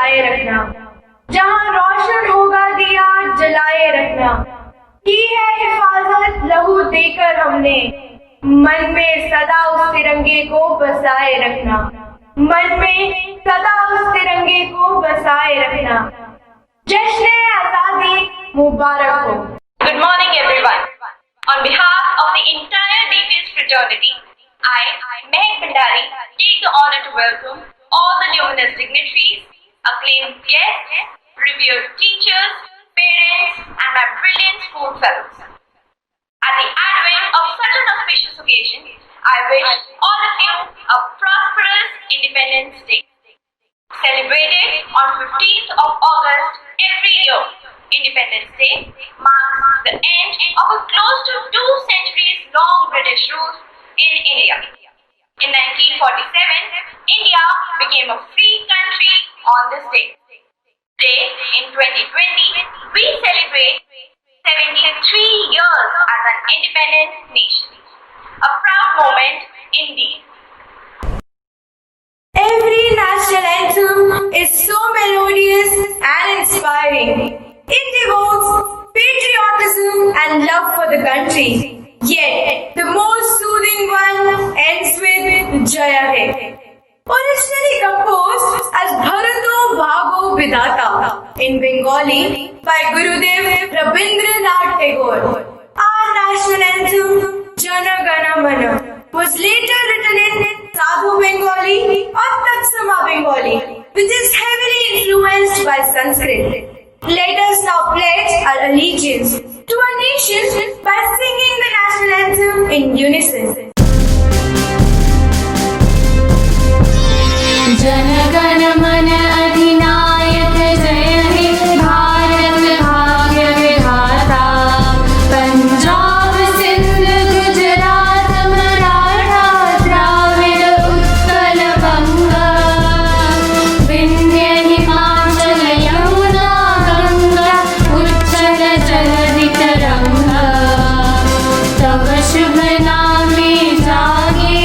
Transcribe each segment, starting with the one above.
बसाए रखना, जहाँ रोशन होगा दिया जलाए रखना। की है हिफाजत लहू देकर हमने, मन में सदा उस तिरंगे को बसाए रखना, मन में सदा उस तिरंगे को बसाए रखना। जश्न आजादी मुबारक हो। Good morning, everyone. On behalf of the entire DPS fraternity, I, Mehak Bhandari, take the honor to welcome all the luminous dignitaries, acclaimed guests, revered teachers, parents, and my brilliant school fellows. At the advent of such an auspicious occasion, I wish all of you a prosperous Independence Day. Celebrated on 15th of August every year, Independence Day marks the end of a close to 2 centuries long British rule in India. In 1947, India became a free country on this day. Today, in 2020, we celebrate 73 years as an independent nation. A proud moment indeed. Every national anthem is so melodious and inspiring. It evokes patriotism and love for the country. Yet, the most soothing one ends with Jaya Hai. Originally composed as Bharato Bhago Vidhata in Bengali by Gurudev Rabindranath Tagore. Our national anthem, Jana Gana Mana, was later written in Sadhu Bengali or Tatsama Bengali, which is heavily influenced by Sanskrit. Let us now pledge our allegiance to our nation by singing the national anthem in unison. Jana Gana मन अधिनायक जय हे भारत भाग्य विधाता पंजाब सिंध गुजरात मराठा द्राविड़ उत्कल बंगा विंध्य हिमाचल यमुना गंगा उच्चल जलधि तरंगा तव शुभ नामे जागे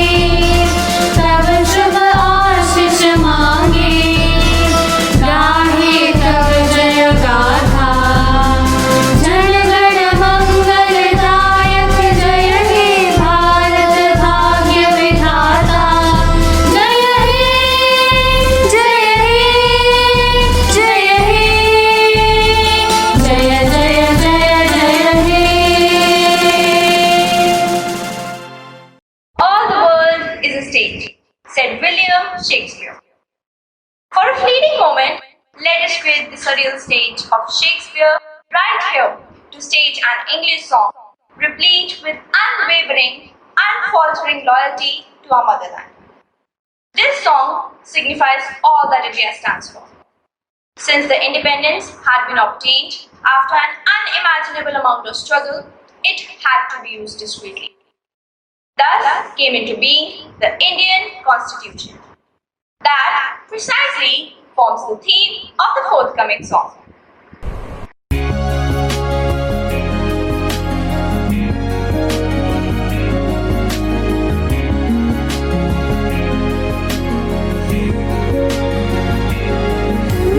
तव शुभ आशीष मांगे गाहे तव जय गाथा जन गण मंगलदायक जय हे भारत भाग्य विधाता जय हे जय हे जय हे जय जय जय जय हे। All the world is a stage, said William Shakespeare. For a fleeting moment, let us quit the surreal stage of Shakespeare right here to stage an English song replete with unwavering, unfaltering loyalty to our motherland. This song signifies all that India stands for. Since the independence had been obtained after an unimaginable amount of struggle, it had to be used discreetly. Thus came into being the Indian Constitution. That precisely forms the theme of the forthcoming song.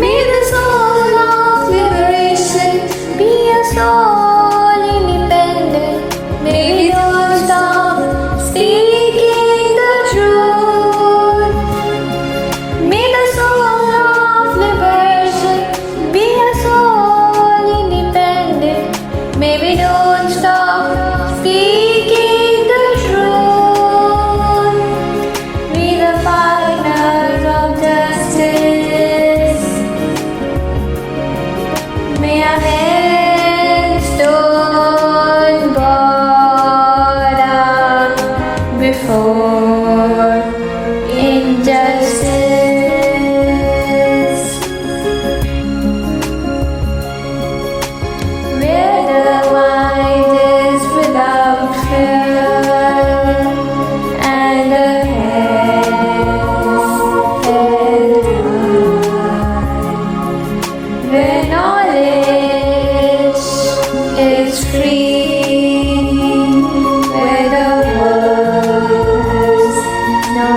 May the soul of liberation be a soul independent. May we don't stop speaking the truth. May the soul of liberation be a soul independent. May we don't stop speaking the truth. Be the fighters of justice. May our heads don't bow down before injustice. Where the mind is without fear and the head held high. Where knowledge is free, where the world has no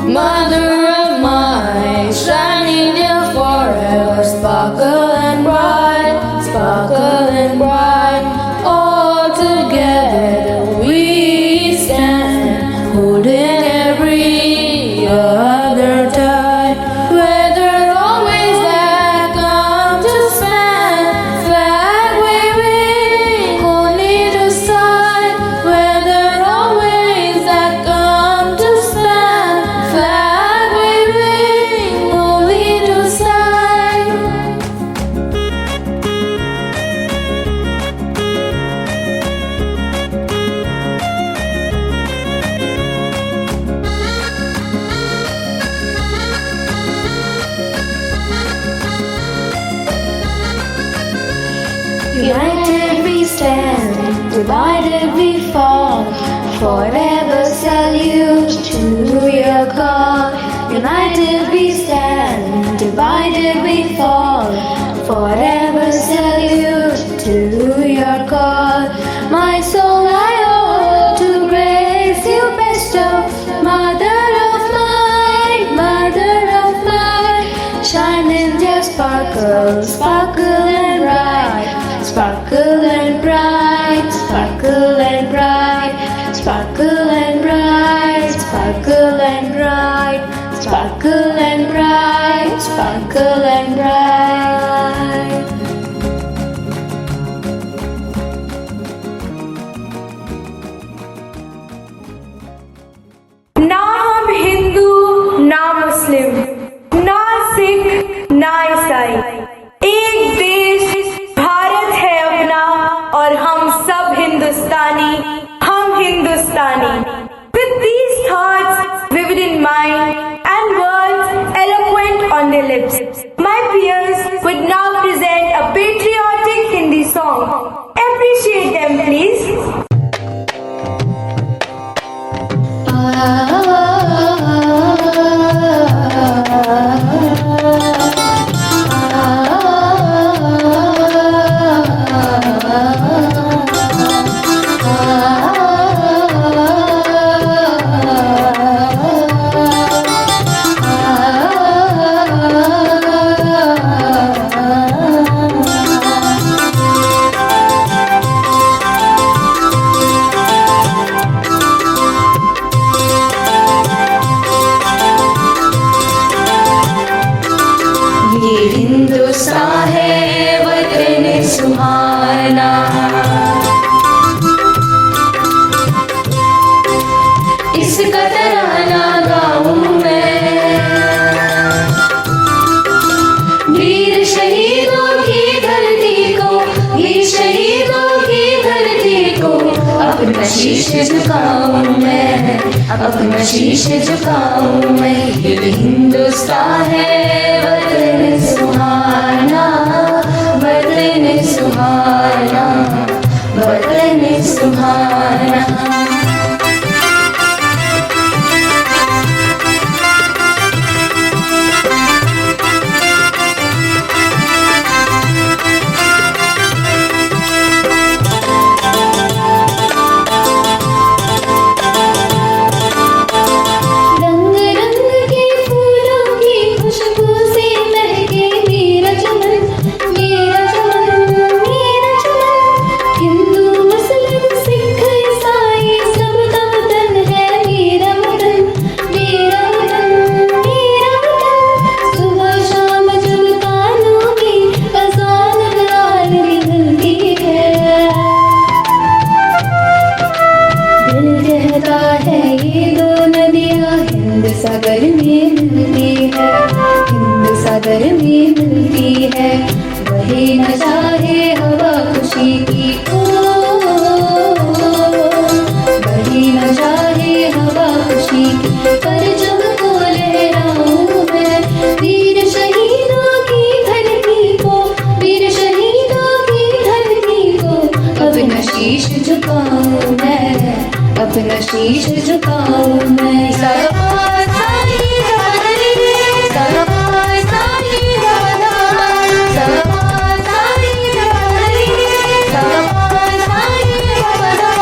Mother of mine, shining dear forever, sparkle and bright, all together we stand, holding every other tide. Whether always that come to stand, flag waving only to side. Whether always that come to stand, flag waving only to side. United we stand, divided we fall. Forever salute to your call. United we stand, divided we fall. Forever salute to your call. My soul I owe to grace you bestow. Mother of mine, shining dear sparkle, sparkle and bright. Sparkle and bright, sparkle and bright, sparkle and bright, sparkle and bright, sparkle and bright, sparkle and bright. ना हम हिंदू ना मुस्लिम, ना सिख ना ईसाई, एक देश भारत है अपना और हम सब हिंदुस्तानी, हम हिंदुस्तानी. With these thoughts vivid in mind and words eloquent on their lips, my peers would now present a patriotic Hindi song. Appreciate them, please. ये हिंदुस्तान है वतन सुहाना, इसका तराना गाऊं मैं. वीर शहीदों की धरती को, वीर शहीदों की धरती को अपना शीश झुकाऊं मैं, अपना शीश झुकाऊं मैं. ये हिंदुस्तान है वतन सुहाना, वतन सुहाना, वतन सुहाना. रंग रंग के फूलों की खुशबू से महके मेरा चमन, मेरा चमन, मेरा चमन. हिंदू मुस्लिम सिख ईसाई सबका वतन है मेरा वतन, मेरा वतन, मेरा वतन. सुबह शाम जब कानों की अज़ान गरार निकलती है, दिल कहता है ये दो नदियाँ हिंद सागर में मिलती है, हिंद सागर में मिलती है. वही न चाहे हवा खुशी की ओ, वही न चाहे हवा खुशी की, पर जब को लहराऊं मैं वीर शहीदों की धरती को, वीर शहीदों की धरती को अपना शीश झुकाऊं मैं, अपना शीश झुकाऊं मैं. सरहद साई राधे, सरहद साई राधा, सरहद साई राधे, सरहद साई राधा.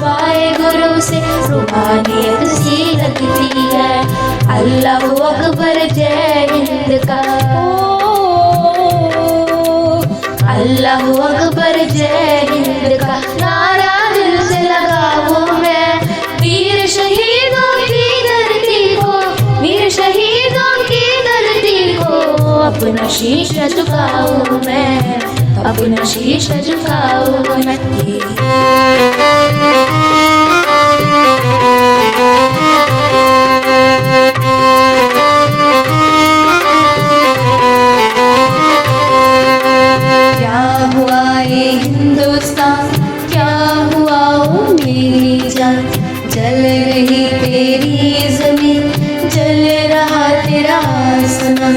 पाए गुरु से रूहानियत सी लगती है। अल्लाह अकबर जय हिंद का, अल्लाह अकबर जय हिंद का नारा दिल से लगाऊं मैं। वीर शहीदों की धरती को, वीर शहीदों की धरती को अपना शीश झुकाऊं मैं, अपना शीश झुकाऊं मैं। क्या हुआ ये हिंदुस्तान, क्या हुआ ओ मेरी जान, जल रही तेरी जमीन, जल रहा तेरा आसमां।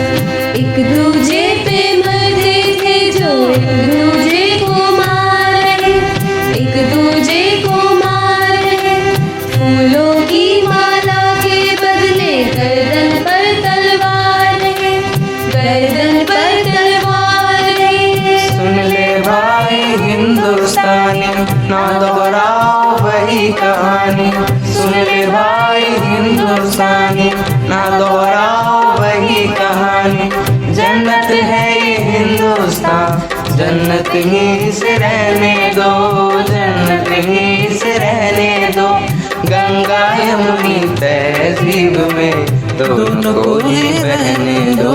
एक दूजे पे मरते थे जो एक दूजे को मार रहे, एक दूजे को मार रहे। फूलों की माला के बदले गर्दन पर तलवार रहे, गर्दन पर तलवार रहे। सुन ले भाई हिंदुस्तानी, ना दोहराओ वही कहानी। सुन ले भाई हिंदुस्तानी, ना दोहराओ वही कहानी। जन्नत है ये हिंदुस्तान, जन्नत ही से रहने दो, जन्नत ही से रहने दो। गंगा यमुनी तहजीब में दोनों को ही रहने दो,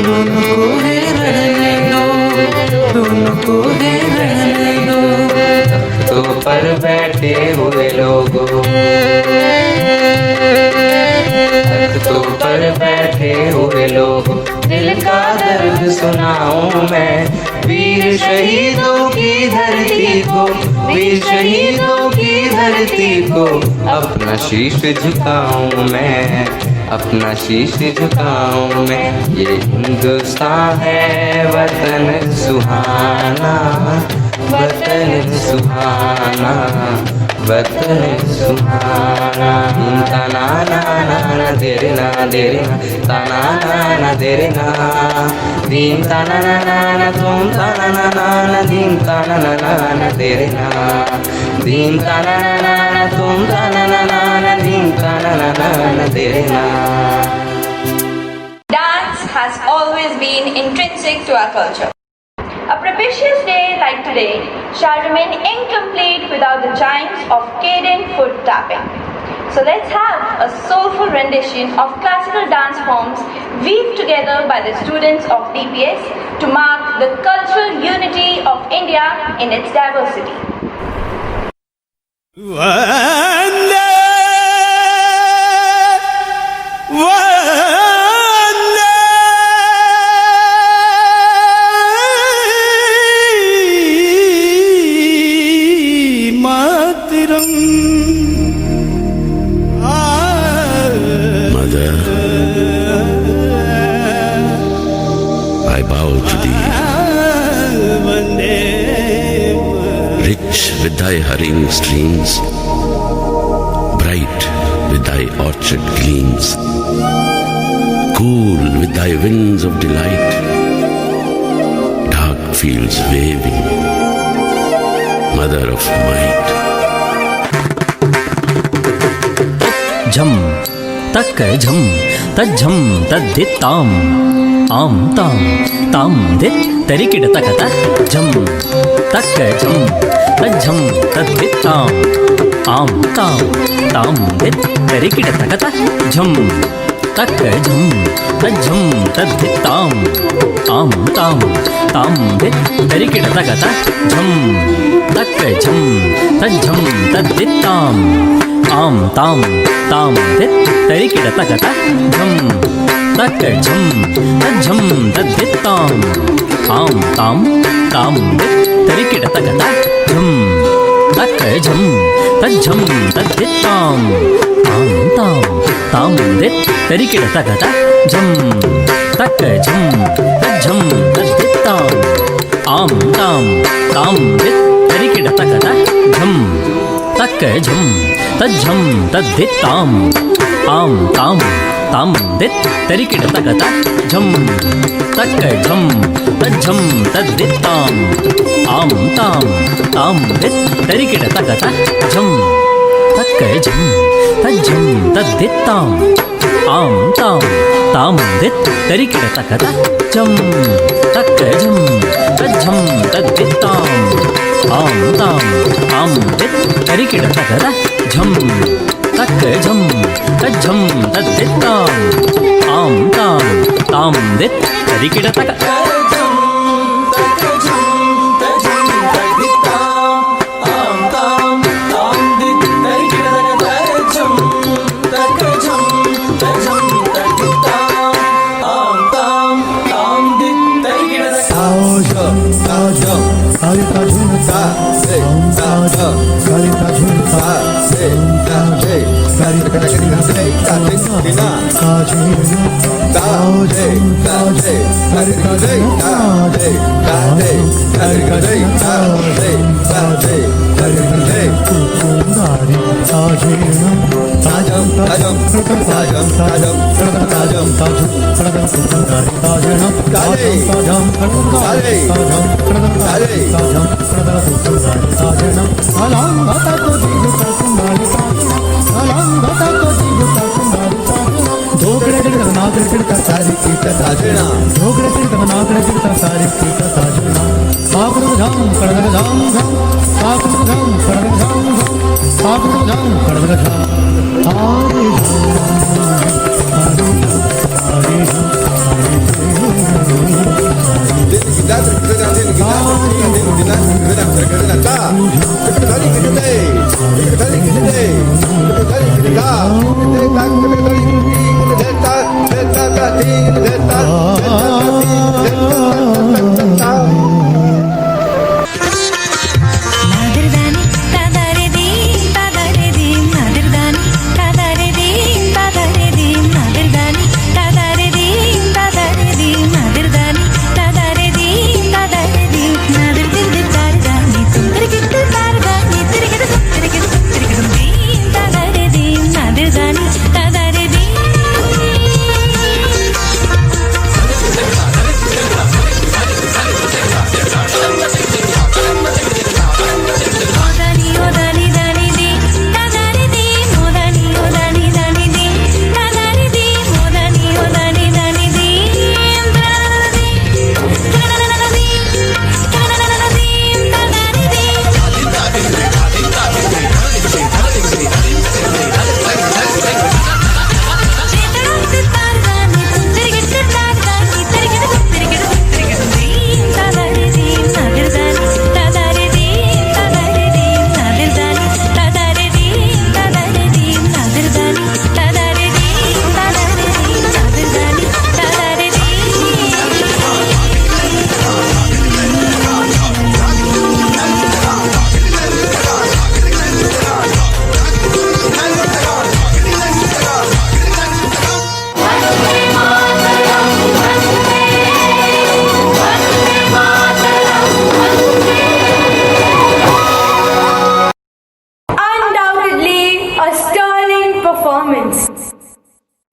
दोनों को ही रहने दो, दोनों को ही रहने दो। तख्तों पर बैठे हुए लोगों, तख्तों पर बैठे हुए लोगों, दिल का दर्द सुनाऊं मैं। वीर शहीदों की धरती को, वीर शहीदों की धरती को अपना शीश झुकाऊं मैं, अपना शीश झुकाऊं मैं। ये हिंदुस्तान है वतन सुहाना, वतन सुहाना, वतन सुहाना। तना ना ना देरे ना देरे ना, तना ना ना देरे ना। दीन तना ना ना तुम तना ना ना, दीन तना ना ना देरे ना। दीन तना ना ना तुम तना ना ना, दीन तना ना ना देरे ना। Dance has always been intrinsic to our culture. A propitious day like today shall remain incomplete without the chimes of cadent foot tapping. So let's have a soulful rendition of classical dance forms weaved together by the students of DPS to mark the cultural unity of India in its diversity. Vande, Mataram. Mother, I bow to thee, rich with thy hurrying streams, bright with thy orchard gleams, cool with thy winds of delight, dark fields waving, mother of might. झम तक झम तज्झम तद्धित्ताम आम ताम ताम धित तरिकिड तकता झम तक झम तज्झम तद्धित्ताम आम ताम ताम धित तरिकिड तकता झम तक झम तज्झम तद्धित्ताम आम ताम ताम धित तरिकिड तकता झम तक झम तज्झम तद्धित्ताम आम ताम ताम धित तरिकिड तकता झम तक झम तज्झम तद्धित्ताम आम ताम ताम धित तरिकिड तकता झम तक झम तज्झम तद्धित्ताम आम ताम ताम धित तरिकिड तकता झम तक झम तज्झम तद्धित्ताम आम ताम ताम धित तरिकिड तकता झम तक झम तज्झम तद्धित्ताम आम ताम ताम दित तरिकिट तकता झम तक झम तज्झम तद्दित्ताम आम ताम दित तरिकिट तकता झम तक झम तज्झम तद्दित्ताम आम ताम दित तरिकिट तकता झम तक झम तज्झम तद्दित्ताम आम ताम दित तरिकिट तकता झम तक झम तज्झम तद्दित्ताम आम ताम दित तरिकिट तकता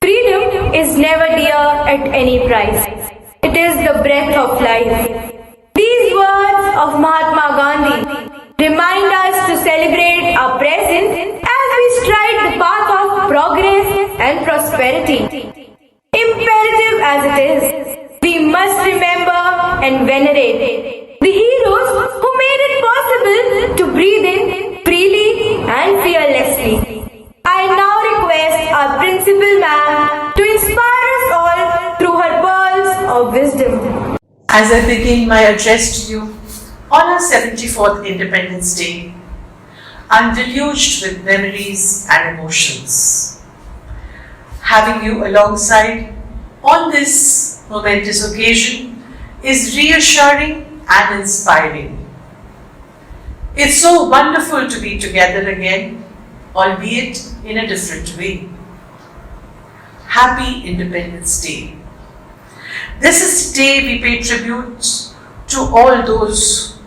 Freedom is never dear at any price. It is the breath of life. These words of Mahatma Gandhi remind us to celebrate our present as we stride the path of progress and prosperity. Imperative as it is, we must remember and venerate the heroes who made it possible to breathe in freely and fearlessly. I now request our principal ma'am to inspire us all through her pearls of wisdom. As I begin my address to you on our 74th Independence Day, I'm deluged with memories and emotions. Having you alongside on this momentous occasion is reassuring and inspiring. It's so wonderful to be together again, albeit in a different way. Happy Independence Day. This is the day we pay tribute to all those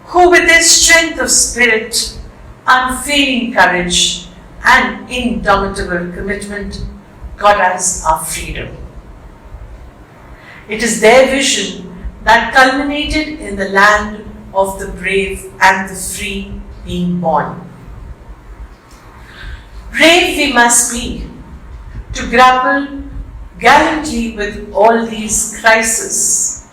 who, with their strength of spirit, unfailing courage, and indomitable commitment, got us our freedom. It is their vision that culminated in the land of the brave and the free being born. Brave we must be to grapple gallantly with all these crises.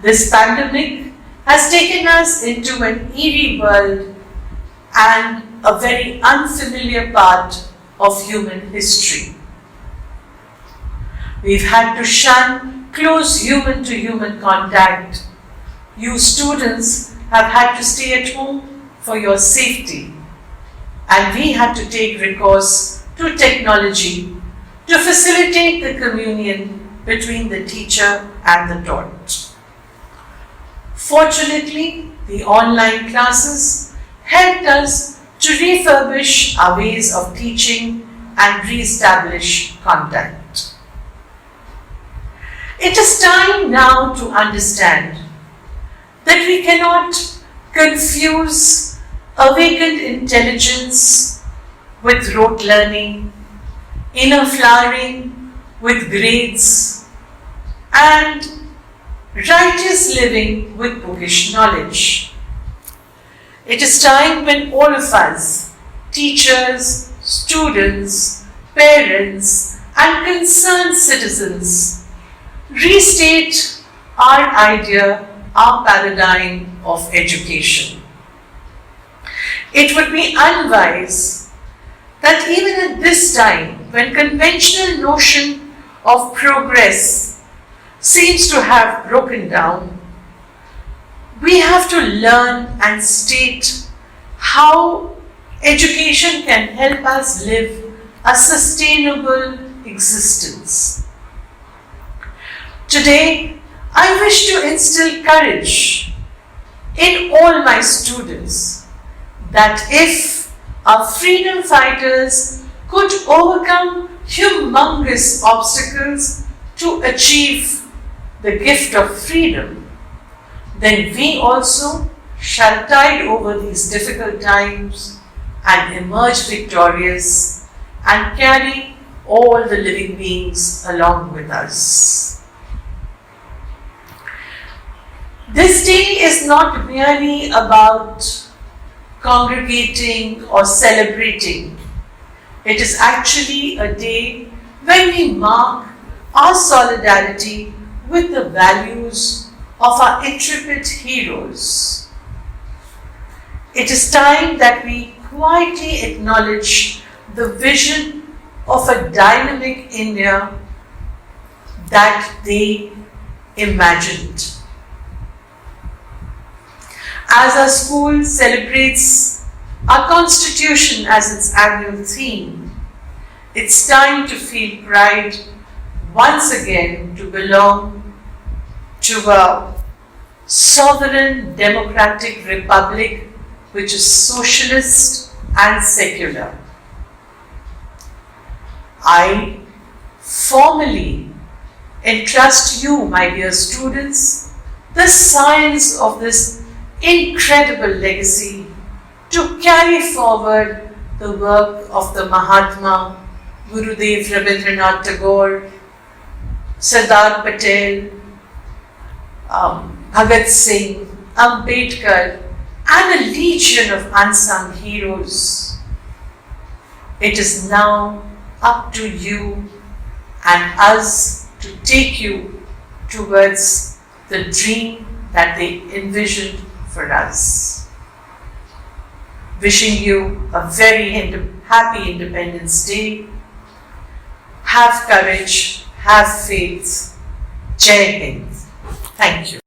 This pandemic has taken us into an eerie world and a very unfamiliar part of human history. We've had to shun close human-to-human contact. You students have had to stay at home for your safety, and we had to take recourse to technology to facilitate the communion between the teacher and the taught. Fortunately, the online classes helped us to refurbish our ways of teaching and re-establish contact. It is time now to understand that we cannot confuse awakened intelligence with rote learning, inner flowering with grades, and righteous living with bookish knowledge. It is time when all of us, teachers, students, parents, and concerned citizens, restate our idea, our paradigm of education. It would be unwise that even at this time, when conventional notion of progress seems to have broken down, we have to learn and state how education can help us live a sustainable existence. Today, I wish to instill courage in all my students that if our freedom fighters could overcome humongous obstacles to achieve the gift of freedom, then we also shall tide over these difficult times and emerge victorious and carry all the living beings along with us. This day is not merely about congregating or celebrating. It is actually a day when we mark our solidarity with the values of our intrepid heroes. It is time that we quietly acknowledge the vision of a dynamic India that they imagined. As our school celebrates our Constitution as its annual theme, it's time to feel pride once again to belong to a sovereign democratic republic which is socialist and secular. I formally entrust you, my dear students, the science of this incredible legacy to carry forward the work of the Mahatma, Gurudev Rabindranath Tagore, Sardar Patel, Bhagat Singh, Ambedkar, and a legion of unsung heroes. It is now up to you and us to take you towards the dream that they envisioned for us. Wishing you a very happy Independence Day. Have courage, have faith. Jai Hind. Thank you.